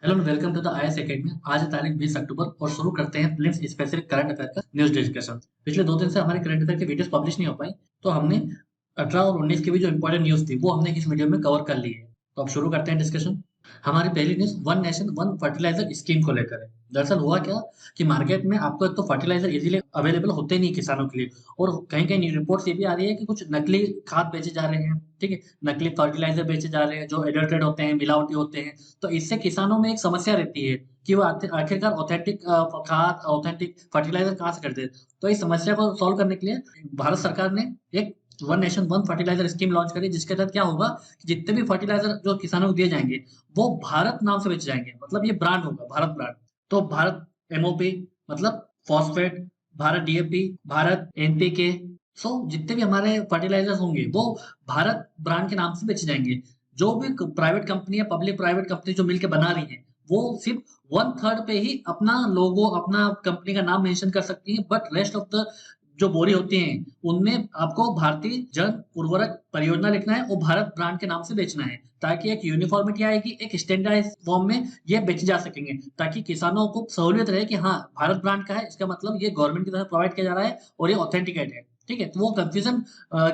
Hello and welcome to the IAS academy. आज है तारीख 20 अक्टूबर और शुरू करते हैं प्रीलिम्स स्पेसिफिक करंट अफेयर का न्यूज डिस्कशन। पिछले 2 दिन से हमारे करंट अफेयर की वीडियोस पब्लिश नहीं हो पाई, तो हमने 18 और 19 की भी जो इंपॉर्टेंट न्यूज थी वो हमने इस वीडियो में कवर कर ली है। तो अब शुरू करते हैं डिस्कशन। हमारी पहली news one nation one fertiliser scheme को लेकर है। दरअसल हुआ क्या कि मार्केट में आपको एक तो फर्टिलाइजर इजीली अवेलेबल होते नहीं किसानों के लिए, और कहीं कहीं रिपोर्ट्स ये भी आ रही है कि कुछ नकली खाद बेचे जा रहे हैं। ठीक है, नकली फर्टिलाइजर बेचे जा रहे हैं जो एडल्ट्रेट होते हैं, मिलावटी होते हैं। तो इससे किसानों में एक समस्या रहती है कि वो आखिरकार ऑथेंटिक खाद, ऑथेंटिक फर्टिलाइजर कहाँ से खरीदे। तो इस समस्या को सॉल्व करने के लिए भारत सरकार ने एक one nation one fertiliser scheme launch करी, जिसके तहत क्या होगा कि जितने भी फर्टिलाइजर जो किसानों को दिए जाएंगे वो भारत नाम से बेचे जाएंगे। मतलब ये ब्रांड होगा, भारत ब्रांड। तो भारत एमओपी मतलब phosphate, Bharat DAP, Bharat NPK, so जितने भी हमारे फर्टिलाइजर्स होंगे वो भारत ब्रांड के नाम से बेचे जाएंगे। जो भी प्राइवेट कंपनी है, पब्लिक प्राइवेट कंपनी जो मिलकर बना रही है, वो सिर्फ वन थर्ड पे ही अपना लोगो, अपना कंपनी का नाम मेंशन कर सकती है, बट रेस्ट ऑफ द जो बोरी होती हैं उनमें आपको भारतीय जन उर्वरक परियोजना लिखना है और भारत ब्रांड के नाम से बेचना है, ताकि एक यूनिफॉर्मिटी आएगी, एक स्टैंडर्डाइज फॉर्म में ये बेचे जा सकेंगे, ताकि किसानों को सहूलियत रहे कि हाँ भारत ब्रांड का है, इसका मतलब ये गवर्नमेंट की तरफ प्रोवाइड किया जा रहा है और ये ऑथेंटिकेट है। ठीक है, तो वो कंफ्यूजन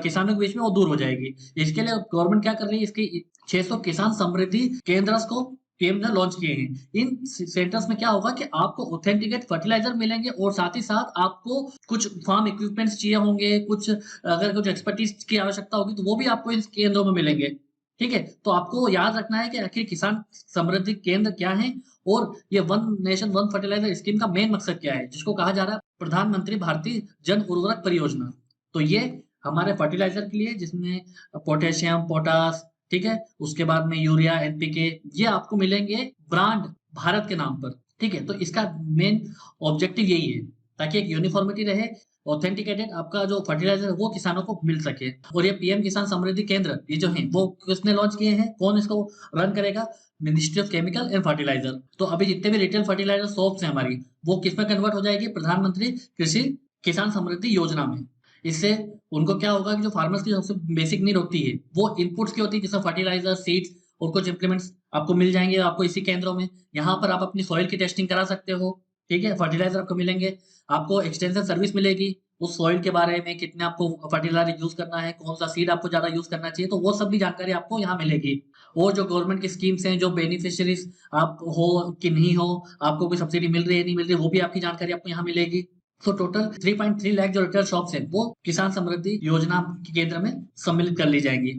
किसानों के बीच में वो दूर हो जाएगी। इसके लिए गवर्नमेंट क्या कर रही है, इसकी 600 किसान समृद्धि केंद्र को पीएम ने लॉन्च किए हैं। इन सेंटर्स में क्या होगा कि आपको ऑथेंटिकेट फर्टिलाइजर मिलेंगे और साथ ही साथ आपको कुछ फार्म इक्विपमेंट्स चाहिए होंगे, कुछ अगर कुछ एक्सपर्टीज की आवश्यकता होगी तो वो भी आपको इन केंद्रों में मिलेंगे। ठीक है, तो आपको याद रखना है कि आखिर किसान समृद्धि केंद्र क्या है और ये one nation one fertiliser scheme का मेन मकसद क्या है, जिसको कहा जा रहा है प्रधानमंत्री भारतीय जन उर्वरक परियोजना। तो ये हमारे फर्टिलाइजर के लिए, जिसमें पोटेशियम, पोटास, ठीक है, उसके बाद में यूरिया, एनपीके, ये आपको मिलेंगे ब्रांड भारत के नाम पर। ठीक है, तो इसका मेन ऑब्जेक्टिव यही है, ताकि एक यूनिफॉर्मिटी रहे, ऑथेंटिकेटेड आपका जो फर्टिलाइजर है वो किसानों को मिल सके। और ये पीएम किसान समृद्धि केंद्र ये जो है वो किसने लॉन्च किए हैं, कौन इसको रन करेगा, ministry of chemical and fertiliser. तो अभी जितने भी रिटेल फर्टिलाइजर शॉप्स हैं हमारी, वो किसमें कन्वर्ट हो जाएगी, प्रधानमंत्री कृषि किसान समृद्धि योजना में। इससे उनको क्या होगा कि जो फार्मर्स की सबसे बेसिक नीड होती है वो इनपुट्स की होती है, जैसे फर्टिलाइजर, सीड्स और कुछ इंप्लीमेंट्स आपको मिल जाएंगे आपको इसी केंद्रों में। यहाँ पर आप अपनी सॉइल की टेस्टिंग करा सकते हो। ठीक है, फर्टिलाइजर आपको मिलेंगे, आपको एक्सटेंशन सर्विस मिलेगी उस सॉइल के बारे में, कितने आपको फर्टिलाइजर यूज करना है, कौन सा सीड आपको ज्यादा यूज करना चाहिए, तो वो सब भी जानकारी आपको यहाँ मिलेगी। और जो गवर्नमेंट की स्कीम्स हैं, जो बेनिफिशियरीज आप हो कि नहीं हो, आपको कोई सब्सिडी मिल रही है नहीं मिल रही है, वो भी आपकी जानकारी आपको यहाँ मिलेगी। तो टोटल 3.3 लाख जो रिटेल शॉप्स हैं वो किसान समृद्धि योजना के केंद्र में सम्मिलित कर ली जाएंगी।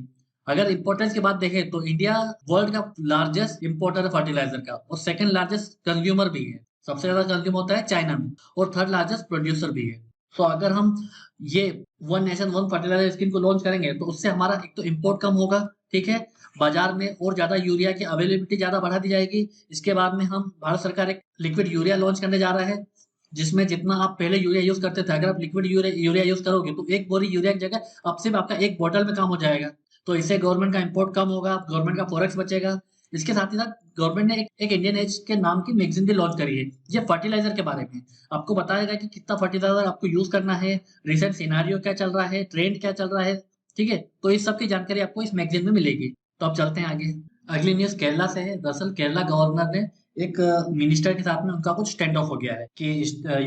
अगर इंपोर्टेंस की बात देखें तो इंडिया वर्ल्ड का लार्जेस्ट इंपोर्टर है फर्टिलाइजर का, और सेकंड लार्जेस्ट कंज्यूमर भी है। सबसे ज्यादा कंज्यूम होता है चाइना में, और थर्ड लार्जेस्ट प्रोड्यूसर भी है। तो अगर हम ये one nation one fertiliser scheme को लॉन्च करेंगे तो उससे हमारा एक तो इम्पोर्ट कम होगा। ठीक है, बाजार में और ज्यादा यूरिया की अवेलेबिलिटी ज्यादा बढ़ा दी जाएगी। इसके बाद में हम भारत सरकार एक लिक्विड यूरिया लॉन्च करने जा रहा है, जिसमें जितना आप पहले यूरिया यूज करते थे, अगर आप लिक्विड यूरिया यूज करोगे तो एक बोरी यूरिया की जगह अब सिर्फ आपका एक बोतल में काम हो जाएगा। तो इससे गवर्नमेंट का इंपोर्ट कम होगा, गवर्नमेंट का फॉरेक्स बचेगा। इसके साथ ही साथ गवर्नमेंट ने एक इंडियन एज के नाम की मैगजीन भी लॉन्च करी है। ये फर्टिलाइजर के बारे में आपको बताएगा कि कितना फर्टिलाइजर आपको यूज करना है, रिसेंट सिनारियो क्या चल रहा है, ट्रेंड क्या चल रहा है। ठीक है, तो इस सब की जानकारी आपको इस मैगजीन में मिलेगी। तो अब चलते हैं आगे। अगली न्यूज केरला से है। दरअसल केरला गवर्नर ने एक मिनिस्टर के साथ में उनका कुछ स्टैंड ऑफ हो गया है कि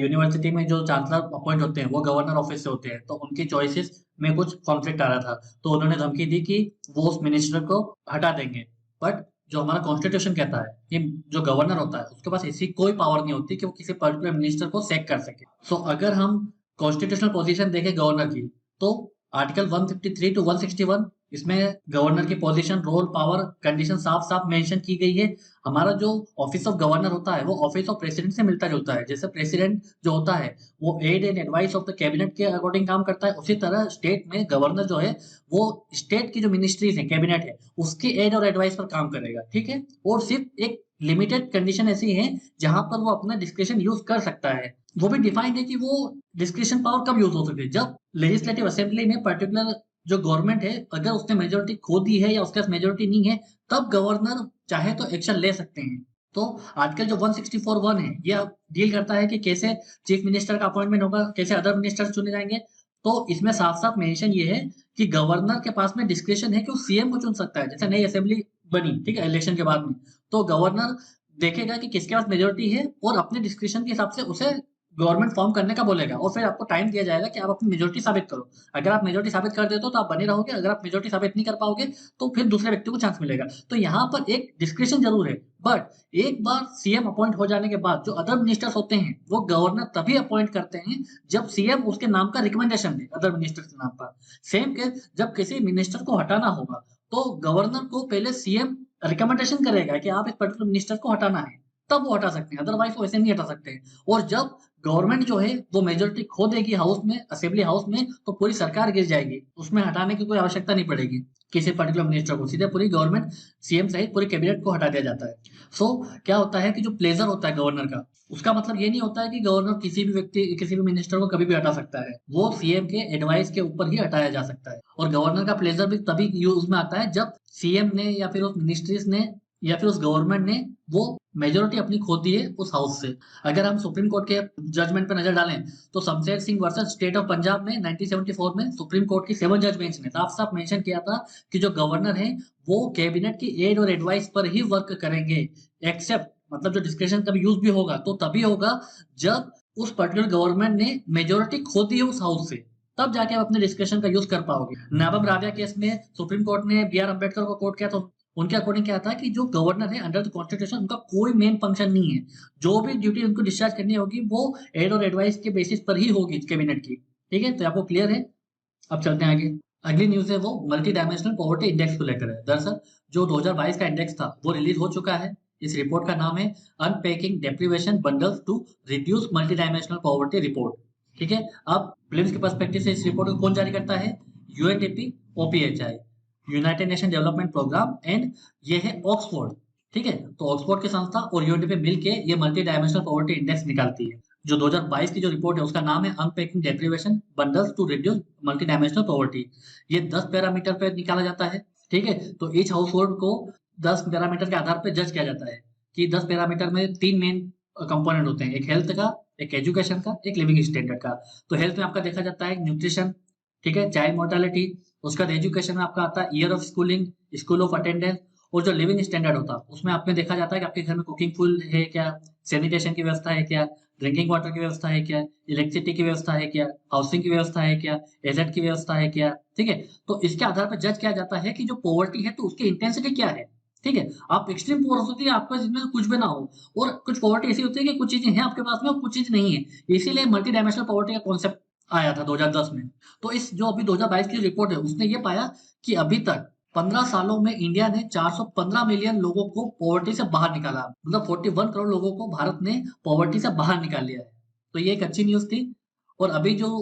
यूनिवर्सिटी में जो चांसलर अपॉइंट होते हैं वो गवर्नर ऑफिस से होते हैं, तो उनकी चॉइसेस में कुछ कॉन्फ्लिक्ट आ रहा था। तो उन्होंने धमकी दी कि वो उस मिनिस्टर को हटा देंगे। बट जो हमारा कॉन्स्टिट्यूशन कहता है कि जो गवर्नर होता है उसके पास ऐसी कोई पावर नहीं होती कि वो किसी पर्टिकुलर मिनिस्टर को सैक कर सके। सो अगर हम कॉन्स्टिट्यूशनल पोजीशन देखें गवर्नर की, तो आर्टिकल 153 टू 161, इसमें गवर्नर की पोजीशन, रोल, पावर, कंडीशन साफ साफ मेंशन की गई है। हमारा जो ऑफिस ऑफ गवर्नर होता है वो ऑफिस ऑफ प्रेसिडेंट से मिलता जुलता है। जैसे प्रेसिडेंट जो होता है वो aid and advice of the cabinet के अकॉर्डिंग काम करता है, उसी तरह स्टेट में गवर्नर जो है वो स्टेट की जो मिनिस्ट्रीज है, कैबिनेट है, उसके एड और एडवाइस पर काम करेगा। ठीक है, और सिर्फ एक लिमिटेड कंडीशन ऐसी है जहां पर वो अपना डिस्क्रिप्शन यूज कर सकता है। वो भी डिफाइंड है कि वो डिस्क्रिप्शन पावर कब यूज हो सकती है, जब लेजिस्लेटिव असेंबली में पर्टिकुलर जो गवर्नमेंट है अगर उसने मेजोरिटी खो दी है या उसके पास मेजोरिटी नहीं है, तब गवर्नर चाहे तो एक्शन ले सकते हैं। तो आजकल जो 164(1) है ये डील करता है कि कैसे चीफ मिनिस्टर का अपॉइंटमेंट होगा, कैसे अदर मिनिस्टर चुने जाएंगे। तो इसमें साफ साफ मेंशन ये है कि गवर्नर के पास में डिस्क्रिप्शन है कि वो सीएम को चुन सकता है। जैसे नई असेंबली बनी, ठीक है, इलेक्शन के बाद में, तो गवर्नर देखेगा कि किसके पास मेजोरिटी है और अपने डिस्क्रिप्शन के हिसाब से उसे गवर्नमेंट फॉर्म करने का बोलेगा और फिर आपको टाइम दिया जाएगा कि आप अपनी मेजोरिटी साबित करो। अगर आप मेजोरिटी साबित कर देते हो तो आप बने रहोगे, अगर आप मेजोरिटी साबित नहीं कर पाओगे तो फिर दूसरे व्यक्ति को चांस मिलेगा। तो यहाँ पर एक डिस्क्रिप्शन जरूर है, बट एक बार सीएम अपॉइंट हो जाने के बाद जो अदर मिनिस्टर्स होते हैं वो गवर्नर तभी अपॉइंट करते हैं जब सीएम उसके नाम का रिकमेंडेशन दे अदर मिनिस्टर्स के नाम पर। सेम केस जब किसी मिनिस्टर को हटाना होगा तो गवर्नर को पहले सीएम रिकमेंडेशन करेगा कि आप इस पर्टिकुलर मिनिस्टर को हटाना है, तब वो हटा सकते हैं, अदरवाइज वो ऐसे नहीं हटा सकते हैं। और जब गवर्नमेंट जो है वो मेजोरिटी खो देगी हाउस में, असेंबली हाउस में, तो पूरी सरकार गिर जाएगी, उसमें हटाने की कोई आवश्यकता नहीं पड़ेगी किसी पर्टिकुलर मिनिस्टर को, सीधे पूरी गवर्नमेंट सीएम सहित पूरी कैबिनेट को हटा दिया जाता है। सो क्या होता है कि जो प्लेजर होता है गवर्नर का, उसका मतलब ये नहीं होता है कि गवर्नर किसी भी व्यक्ति किसी भी मिनिस्टर को कभी भी हटा सकता है, वो सीएम के एडवाइस के ऊपर ही हटाया जा सकता है। और गवर्नर का प्लेजर भी तभी यूज में आता है जब सीएम ने या फिर उस मिनिस्ट्रीज ने या फिर उस गवर्नमेंट ने वो मेजोरिटी अपनी खो दी है उस हाउस से। अगर हम सुप्रीम कोर्ट के जजमेंट पर नजर डालें तो Shamsher Singh versus state of Punjab में 1974 में सुप्रीम कोर्ट की 7 जज बेंच ने साफ साफ मेंशन किया था कि जो गवर्नर है वो कैबिनेट की एड और एडवाइस पर ही वर्क करेंगे, एक्सेप्ट मतलब जो डिस्क्रिप्शन का यूज भी होगा तो तभी होगा जब उस पर्टिकुलर गवर्नमेंट ने मेजोरिटी खो दी है उस हाउस से, तब जाके आप अपने डिस्क्रिप्शन का यूज कर पाओगे। नाबम राबिया केस में सुप्रीम कोर्ट ने बी आर अम्बेडकर को कोर्ट किया तो उनके अकॉर्डिंग क्या था कि जो गवर्नर है अंडर द कॉन्स्टिट्यूशन उनका कोई मेन फंक्शन नहीं है, जो भी ड्यूटी उनको डिस्चार्ज करनी होगी वो एड और एडवाइस के बेसिस पर ही होगी कैबिनेट की। ठीक है, तो आपको क्लियर है। अब चलते हैं आगे। अगली न्यूज है वो मल्टी डायमेंशनल पॉवर्टी इंडेक्स को लेकर है। दरअसल जो 2022 का इंडेक्स था वो रिलीज हो चुका है। इस रिपोर्ट का नाम है unpacking deprivation bundles to reduce multi dimensional poverty report. ठीक है, अब प्रीलिम्स के पर्सपेक्टिव से इस रिपोर्ट को कौन जारी करता है? UNDP OPHI, United Nation development programme, and ये है ऑक्सफोर्ड। ठीक है, तो ऑक्सफोर्ड की संस्था और यूएनडीपी मिलके ये मल्टी डायमेंशनल पॉवर्टी इंडेक्स निकालती है। जो 2022 की जो रिपोर्ट है उसका नाम है unpacking deprivation bundles to reduce multi dimensional poverty. ये 10 पैरामीटर पे निकाला जाता है। ठीक है, तो ईच हाउस होल्ड को 10 पैरामीटर के आधार पर जज किया जाता है कि 10 पैरामीटर में 3 मेन कंपोनेंट होते हैं, एक हेल्थ का, एक एजुकेशन का, एक लिविंग स्टैंडर्ड का। तो हेल्थ में आपका देखा जाता है न्यूट्रिशन, ठीक है, चाइल्ड मोर्टेलिटी, उसका एजुकेशन में आपका आता है year of schooling, school of attendance, और जो लिविंग स्टैंडर्ड होता है उसमें आपने देखा जाता है कि आपके घर में कुकिंग फुल है क्या, सैनिटेशन की व्यवस्था है क्या, ड्रिंकिंग वाटर की व्यवस्था है क्या, इलेक्ट्रिसिटी की व्यवस्था है क्या, हाउसिंग की व्यवस्था है क्या, एजेंट की व्यवस्था है क्या। ठीक है, तो इसके आधार पर जज किया जाता है कि जो पॉवर्टी है तो उसकी इंटेंसिटी क्या है। ठीक है, आप एक्सट्रीम पुअर हो सकती है, आपके पास जिसमें कुछ भी ना हो, और कुछ पॉवर्टी ऐसी होती है कि कुछ चीजें हैं आपके पास में और कुछ चीज नहीं है। इसीलिए मल्टी डायमेंशनल पॉवर्टी का कॉन्सेप्ट आया था 2010 में। तो इस जो अभी 2022 की रिपोर्ट है उसने ये पाया कि अभी तक 15 सालों में इंडिया ने 415 मिलियन लोगों को पॉवर्टी से बाहर निकाला, मतलब 41 करोड़ लोगों को भारत ने पॉवर्टी से बाहर निकाल लिया है। तो ये एक अच्छी न्यूज थी। और अभी जो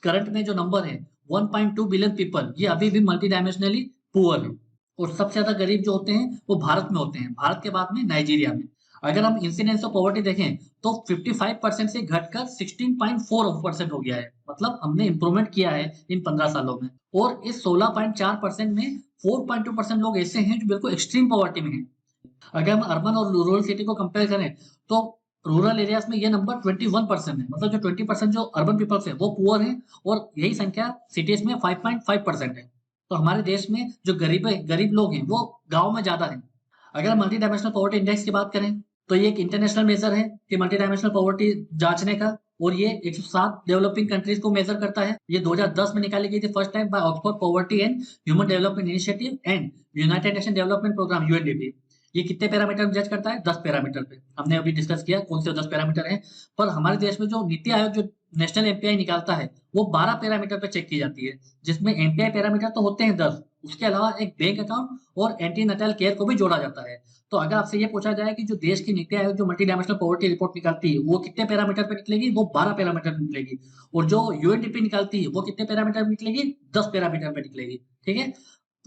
करंट में जो नंबर है 1.2 बिलियन पीपल, ये अभी भी मल्टी डायमेंशनली पुअर है। और सबसे ज्यादा गरीब जो होते हैं वो भारत में होते हैं, भारत के बाद में नाइजीरिया में। अगर हम इंसिडेंस ऑफ पॉवर्टी देखें तो 55% से घटकर 16.4% हो गया है, मतलब हमने इंप्रूवमेंट किया है इन 15 सालों में। और इस 16.4% में 4.2% लोग ऐसे हैं जो बिल्कुल एक्सट्रीम पॉवर्टी में हैं। अगर हम अर्बन और रूरल सिटी को कंपेयर करें तो रूरल एरियाज में ये नंबर 21% है, मतलब जो 20% जो अर्बन पीपल्स है वो पुअर है, और यही संख्या सिटीज में 5.5% है। तो हमारे देश में जो गरीब लोग हैं वो गाँव में ज्यादा है। अगर मल्टी डायमेंशनल पॉवर्टी इंडेक्स की बात करें तो ये एक इंटरनेशनल मेजर है कि मल्टी डायमेंशनल पॉवर्टी जांचने का, और ये 107 डेवलपिंग कंट्रीज को मेजर करता है। ये 2010 में निकाली गई थी first time by Oxford poverty and human development initiative and United Nation development programme UNDP. ये कितने पैरामीटर जज करता है? 10 पैरामीटर पे। हमने अभी डिस्कस किया कौन से 10 पैरामीटर हैं। पर हमारे देश में जो नीति आयोग जो नेशनल एमपीआई निकालता है वो 12 पैरामीटर पे चेक की जाती है, जिसमें एमपीआई पैरामीटर तो होते हैं 10, उसके अलावा एक बैंक अकाउंट और एंटी नटल केयर को भी जोड़ा जाता है। तो अगर आपसे ये पूछा जाए कि जो देश की नीति आयोग जो मल्टी डायमेंशनल पॉवर्टी रिपोर्ट निकालती है वो कितने पैरामीटर पे निकलेगी, वो 12 पैरामीटर पे निकलेगी। और जो यूएनडीपी निकालती है वो कितने पैरामीटर पे निकलेगी? 10 पैरामीटर पे निकलेगी। ठीक है,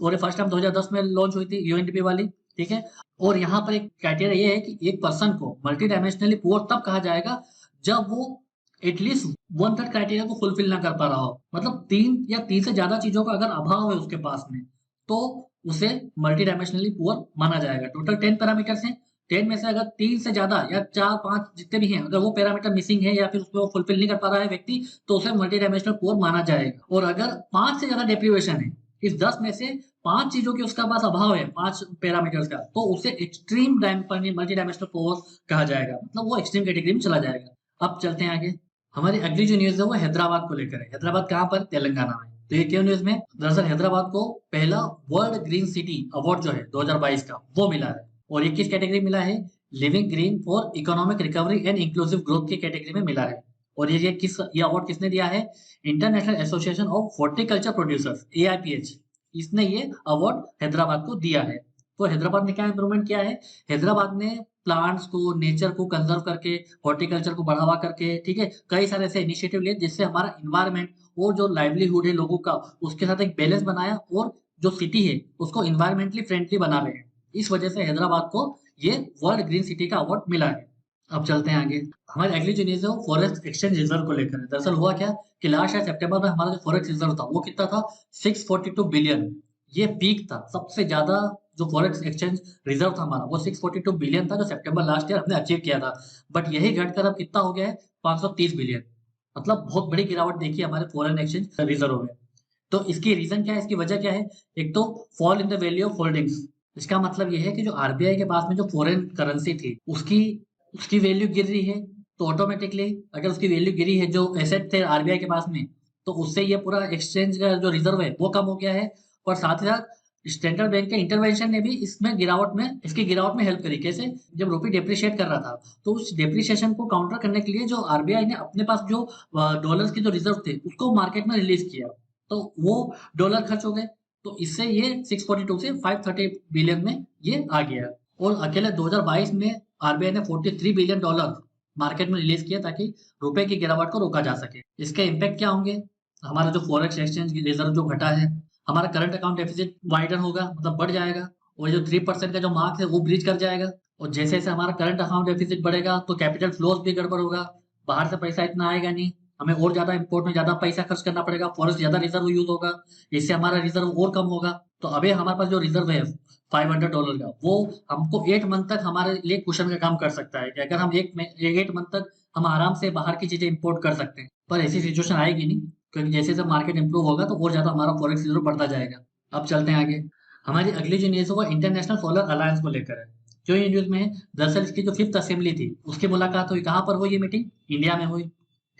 और ये फर्स्ट टाइम 2010 में लॉन्च हुई थी यूएनडीपी वाली। ठीक है, और यहाँ पर एक क्राइटेरिया ये है कि एक पर्सन को मल्टी डायमेंशनली पुअर तब कहा जाएगा जब वो एटलीस्ट 1/3 क्राइटेरिया को फुलफिल ना कर पा रहा हो, मतलब 3 या 3 से ज्यादा चीजों का अगर अभाव है उसके पास में, तो उसे मल्टी डायमेंशनली पुअर माना जाएगा। टोटल 10 पैरामीटर्स हैं, 10 में से अगर 3 से ज्यादा या 4-5 जितने भी हैं, अगर वो पैरामीटर मिसिंग है या फिर उसको वो फुलफिल नहीं कर पा रहा है व्यक्ति, तो उसे मल्टी डायमेंशनल पुअर माना जाएगा। और अगर 5 से ज्यादा डेप्रिवेशन है, इस 10 में से 5 चीज़ों की उसका पास अभाव है, 5 पैरामीटर्स का, तो उसे एक्सट्रीम मल्टी डायमेंशनल पावर कहा जाएगा, मतलब वो एक्सट्रीम कैटेगरी में चला जाएगा। अब चलते हैं आगे। हमारी अगली जो न्यूज़ है वो हैदराबाद को लेकर है। हैदराबाद कहाँ पर? तेलंगाना में। तो ये क्यों न्यूज़ में? दरअसल हैदराबाद को पहला वर्ल्ड ग्रीन सिटी अवार्ड जो है 2022 का, वो मिला है। और ये किस कैटेगरी में मिला है? Living green for economic recovery and inclusive growth की कैटेगरी में मिला है। और ये अवार्ड किसने दिया है? International association of horticulture producers, AIPH, इसने ये अवार्ड हैदराबाद को दिया है। तो हैदराबाद ने क्या इंप्रूवमेंट किया है? हैदराबाद ने प्लांट्स को, नेचर को कंजर्व करके, हॉर्टिकल्चर को बढ़ावा करके, ठीक है, कई सारे ऐसे इनिशिएटिव लिए जिससे हमारा इन्वायरमेंट और जो लाइवलीहुड है लोगों का, उसके साथ एक बैलेंस बनाया, और जो सिटी है उसको इन्वायरमेंटली फ्रेंडली बना रहे हैं। इस वजह से हैदराबाद को ये वर्ल्ड ग्रीन सिटी का अवार्ड मिला है। अब चलते हैं आगे। हमारी अगली जो न्यूज़ है वो फॉरेस्ट एक्सचेंज रिजर्व को लेकर है। दरअसल हुआ क्या कि लास्ट ईयर सितंबर में हमारा जो फॉरेस्ट रिजर्व था वो कितना था? 642 बिलियन। ये पीक था, सबसे ज्यादा जो फॉरेक्स एक्सचेंज रिजर्व था हमारा वो 642 बिलियन था, जो सितंबर लास्ट ईयर हमने अचीव किया था। बट यही घटकर अब कितना हो गया है? 530 बिलियन। मतलब बहुत बड़ी गिरावट देखी हमारे फॉरेन एक्सचेंज रिजर्व में। तो इसकी रीजन क्या है, इसकी वजह क्या है? एक तो fall in the value of holdings. इसका मतलब ये है कि जो आरबीआई के पास में जो फॉरेन करेंसी थी उसकी उसकी वैल्यू गिर रही है। तो ऑटोमेटिकली अगर उसकी वैल्यू गिरी है, जो एसेट थे आरबीआई के पास में, तो उससे ये पूरा एक्सचेंज का जो रिजर्व है वो कम हो गया है। और साथ ही साथ सेंट्रल बैंक के इंटरवेंशन ने भी इसकी गिरावट में हेल्प करी। कैसे? जब रुपी डेप्रिशिएट कर रहा था, तो उस डेप्रिसिएशन को काउंटर करने के लिए जो आरबीआई ने अपने पास जो डॉलर्स की जो रिजर्व थे उसको मार्केट में रिलीज किया, तो वो डॉलर खर्च हो गए। तो इससे ये 642 से 530 बिलियन में ये आ गया। और अकेले 2022 में आरबीआई ने 43 बिलियन डॉलर मार्केट में रिलीज किया, ताकि रुपए की गिरावट को रोका जा सके। इसके इम्पैक्ट क्या होंगे? हमारा जो फॉरेक्स एक्सचेंज रिजर्व जो घटा है, हमारा करंट अकाउंट डेफिसिट वाइडन होगा, मतलब बढ़ जाएगा। और जो 3% का जो मार्क है वो ब्रीच कर जाएगा। और जैसे जैसे हमारा करंट अकाउंट डेफिसिट बढ़ेगा तो कैपिटल फ्लोज भी गड़बड़ होगा। बाहर से पैसा इतना आएगा नहीं, हमें और ज्यादा इंपोर्ट में ज्यादा पैसा खर्च करना पड़ेगा, फॉरेक्स ज्यादा रिजर्व यूज होगा, इससे हमारा रिजर्व और कम होगा। तो अभी हमारे पास जो रिजर्व है $500 का, वो हमको 8 मंथ तक हमारे लिए कुशन का काम कर सकता है, कि अगर हम 8 मंथ तक हम आराम से बाहर की चीजें इंपोर्ट कर सकते हैं। पर ऐसी सिचुएशन आएगी नहीं, क्योंकि जैसे जैसे मार्केट इंप्रूव होगा तो और ज्यादा हमारा फॉरेक्स रिजर्व बढ़ता जाएगा। अब चलते हैं आगे। हमारी अगली जो न्यूज है वो इंटरनेशनल सोलर अलायंस को लेकर है। जो ये न्यूज में है, दरअसल इसकी जो 5th असेंबली थी उसकी मुलाकात हुई। कहाँ पर हुई ये मीटिंग? इंडिया में हुई।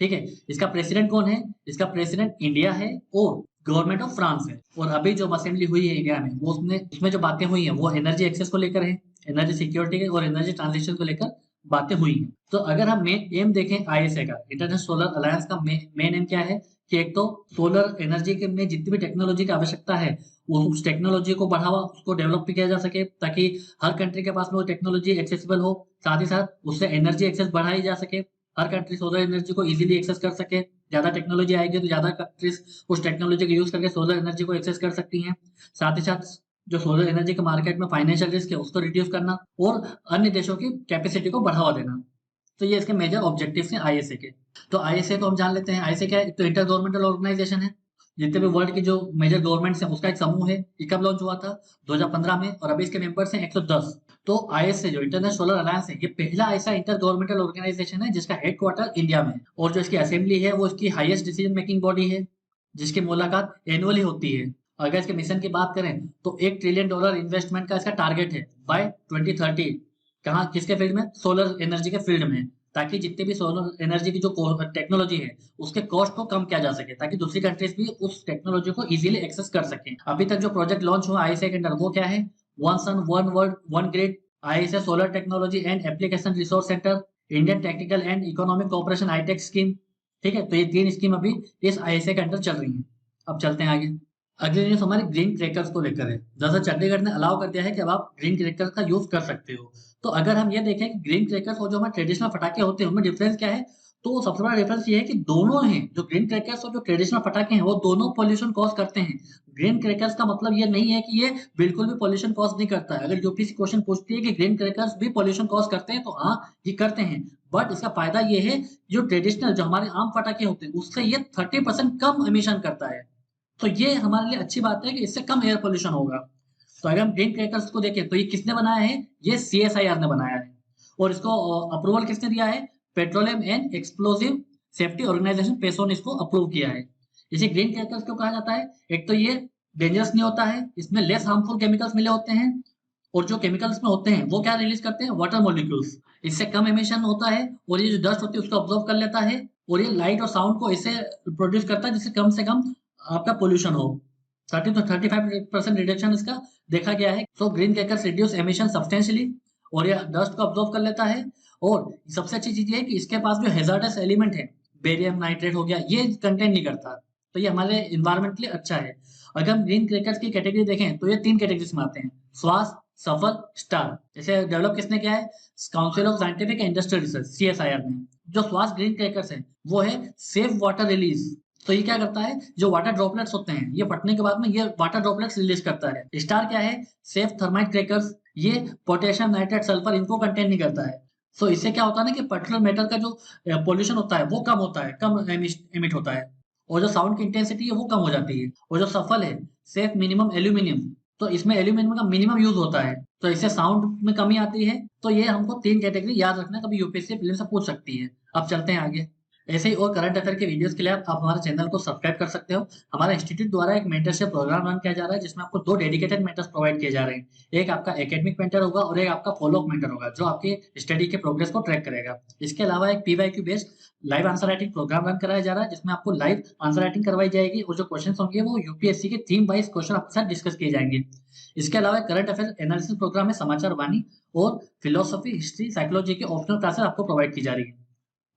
ठीक है। इसका प्रेसिडेंट कौन है? इसका प्रेसिडेंट इंडिया है और गवर्नमेंट ऑफ फ्रांस है। और अभी जो असेंबली हुई है इंडिया में, वो उसमें जो बातें हुई हैं वो एनर्जी एक्सेस को लेकर है, एनर्जी सिक्योरिटी और एनर्जी ट्रांजिशन को लेकर बातें हुई हैं। तो अगर हम मेन एम देखें आईएसए का, इंटरनेशनल सोलर अलायंस का मेन एम क्या है? कि एक तो सोलर एनर्जी के में जितनी भी टेक्नोलॉजी की आवश्यकता है, वो उस टेक्नोलॉजी को बढ़ावा, उसको डेवलप भी किया जा सके, ताकि हर कंट्री के पास में वो टेक्नोलॉजी एक्सेसिबल हो। साथ ही साथ उससे एनर्जी एक्सेस बढ़ाई जा सके, हर कंट्री सोलर एनर्जी को इजीली एक्सेस कर सके। ज्यादा टेक्नोलॉजी आएगी तो ज्यादा कंट्रीज उस टेक्नोलॉजी का यूज करके सोलर एनर्जी को एक्सेस कर सकती हैं। साथ ही साथ जो सोलर एनर्जी के मार्केट में फाइनेंशियल रिस्क है उसको रिड्यूस करना, और अन्य देशों की कैपेसिटी को बढ़ावा देना। तो ये इसके मेजर ऑब्जेक्टिव्स हैं आईएसए के। तो आईएसए को हम जान लेते हैं। आईएसए क्या है? एक तो इंटर गवर्नमेंटल ऑर्गेनाइजेशन है। जितने भी वर्ल्ड की जो मेजर गवर्नमेंट्स हैं उसका एक समूह है। ये कब लॉन्च हुआ था? 2015 में। और अभी इसके मेंबर्स हैं 110। तो आईएसए जो इंटरनेशनल सोलर अलायंस है, ये पहला ऐसा इंटर गवर्नमेंटल ऑर्गेनाइजेशन है जिसका हेडक्वार्टर इंडिया में है। और जो इसकी असेंबली है वो इसकी हाईएस्ट डिसीजन मेकिंग बॉडी है, जिसकी मुलाकात एनुअली होती है। अगर इसके मिशन की बात करें तो $1 ट्रिलियन इन्वेस्टमेंट का इसका टारगेट है बाय 2030। कहाँ, किसके फील्ड में? सोलर एनर्जी के फील्ड में। ताकि जितने भी सोलर एनर्जी की जो टेक्नोलॉजी है उसके कॉस्ट को कम किया जा सके, ताकि दूसरी कंट्रीज भी उस टेक्नोलॉजी को इजीली एक्सेस कर सकें। अभी तक जो प्रोजेक्ट लॉन्च हुआ आईएसए के अंडर वो क्या है? One sun one world one grid, ISA solar technology and application resource centre, Indian technical and economic cooperation ITEC scheme. ठीक है। तो ये 3 स्कीम अभी इस आईएसए के अंडर चल रही है। अब चलते हैं आगे। अगली न्यूज हमारे ग्रीन क्रैकर्स को लेकर है। दरअसल चंडीगढ़ ने अलाउ कर दिया है कि अब आप ग्रीन क्रैकर्स का यूज कर सकते हो। तो अगर हम ये देखें कि ग्रीन क्रैकर्स और जो हमारे ट्रेडिशनल पटाखे होते हैं उनमें डिफरेंस क्या है, तो सबसे बड़ा डिफरेंस ये है कि दोनों हैं, जो ग्रीन क्रैकर्स और जो ट्रेडिशनल पटाखे हैं वो दोनों पॉल्यूशन कॉज करते हैं। ग्रीन क्रैकर्स का मतलब ये नहीं है कि ये बिल्कुल भी पॉल्यूशन कॉज नहीं करता है। अगर यूपीएससी क्वेश्चन पूछती है कि ग्रीन क्रैकर्स भी पॉल्यूशन कॉज करते हैं, तो हाँ, ये करते हैं। बट इसका फायदा ये है, जो ट्रेडिशनल जो हमारे आम पटाखे होते हैं उससे ये 30% कम एमिशन करता है। तो ये हमारे लिए अच्छी बात है कि इससे कम एयर पोल्यूशन होगा। तो अगर हम ग्रीन क्रैकर्स को देखें तो ये किसने बनाया है? ये सीएसआईआर ने बनाया है। और इसको अप्रूवल किसने दिया है? Petroleum and explosive safety organisation PESO ने इसको अप्रूव किया है। इसे ग्रीन क्रैकर्स क्यों कहा जाता है? एक तो ये डेंजरस नहीं होता है, इसमें लेस हार्मफुल केमिकल्स मिले होते हैं, और जो केमिकल्स में होते हैं वो क्या रिलीज करते हैं, वाटर मॉलिक्यूल्स। इससे कम एमिशन होता है, और ये जो डस्ट होती है उसको ऑब्जॉर्व कर लेता है, और ये लाइट और साउंड को ऐसे प्रोड्यूस करता है जिससे कम से कम आपका पोल्यूशन हो। 30 to 35% रिडक्शन इसका देखा गया है। So green crackers reduce emission substantially, और ये डस्ट को ऑब्जॉर्व कर लेता है। और सबसे अच्छी चीज ये है कि इसके पास जो हैजार्डस एलिमेंट है, बेरियम नाइट्रेट हो गया, ये कंटेंट नहीं करता, तो ये हमारे इन्वायरमेंट के लिए अच्छा है। अगर हम ग्रीन क्रैकर्स की कैटेगरी देखें तो ये 3 कैटेगरीज में आते हैं, स्वास्थ्य, सफल, स्टार। जैसे डेवलप किसने किया है, council of scientific and industrial research, CSIR ने। जो स्वास्थ्य ग्रीन क्रैकर्स है वो है सेफ वाटर रिलीज। तो ये क्या करता है, जो वाटर ड्रॉपलेट्स होते हैं ये फटने के बाद में ये वाटर ड्रॉपलेट्स रिलीज करता है। स्टार क्या है, सेफ थर्माइट क्रैकर्स, ये पोटेशियम नाइट्रेट सल्फर इनको कंटेन नहीं करता है। सो इससे क्या होता है ना कि पर्टिकुलर मेटर का जो पोल्यूशन होता है वो कम होता है, कम एमिट होता है, और जो साउंड की इंटेंसिटी है वो कम हो जाती है। और जो सफल है, सेफ मिनिमम एल्यूमिनियम, तो इसमें एल्यूमिनियम का मिनिमम यूज होता है, तो इससे साउंड में कमी आती है। तो ये हमको 3 कैटेगरी याद रखना, कभी यूपीएससी प्रीलिम्स से पूछ सकती है। अब चलते हैं आगे। ऐसे ही और करंट अफेयर के वीडियोस के लिए आप हमारे चैनल को सब्सक्राइब कर सकते हो। हमारा इंस्टीट्यूट द्वारा एक मेंटरशिप प्रोग्राम रन किया जा रहा है, जिसमें आपको 2 डेडिकेटेड मेंटर्स प्रोवाइड किए जा रहे हैं। एक आपका एकेडमिक मेंटर होगा और एक आपका फॉलो अप मेंटर होगा, जो आपकी स्टडी के प्रोग्रेस को ट्रैक करेगा। इसके अलावा एक PYQ based live answer writing program run कराया जा रहा है, जिसमें आपको लाइव आंसर राइटिंग करवाई जाएगी, और जो क्वेश्चन होंगे वो यूपीएससी के थीम वाइज क्वेश्चन आपके साथ डिस्कस किए जाएंगे। इसके अलावा करंट अफेयर एनालिसिस प्रोग्राम में समाचार वाणी और फिलोसफी, हिस्ट्री, साइकोलॉजी के ऑप्शनल क्लासेस आपको प्रोवाइड की जा रही है।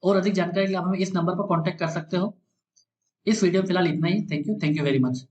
और अधिक जानकारी के लिए आप हमें इस नंबर पर कॉन्टैक्ट कर सकते हो। इस वीडियो में फिलहाल इतना ही। Thank you very much.